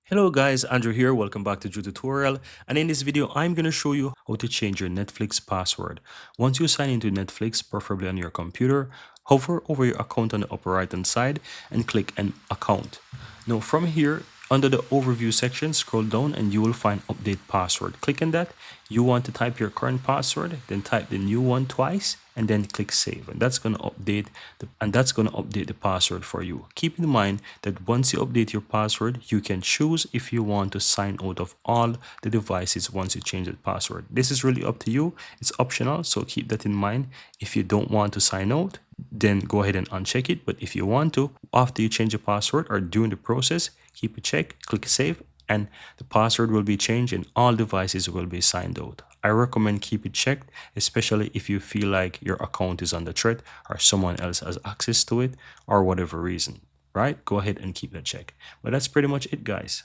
Hello guys, Andrew here. Welcome back to Drew Tutorial. And in this video, I'm going to show you how to change your Netflix password. Once you sign into Netflix, preferably on your computer, hover over your account on the upper right hand side and click an account. Now from here, under the overview section, scroll down and you will find update password. Click on that. You want to type your current password, then type the new one twice and then click save. And that's going to update the password for you. Keep in mind that once you update your password, you can choose if you want to sign out of all the devices once you change the password. This is really up to you. It's optional, so keep that in mind. If you don't want to sign out, then go ahead and uncheck it. But if you want to, after you change the password or during the process, keep a check, click save, and the password will be changed and all devices will be signed out. I recommend keep it checked, especially if you feel like your account is under threat or someone else has access to it or whatever reason, right? Go ahead and keep that check. But that's pretty much it, guys.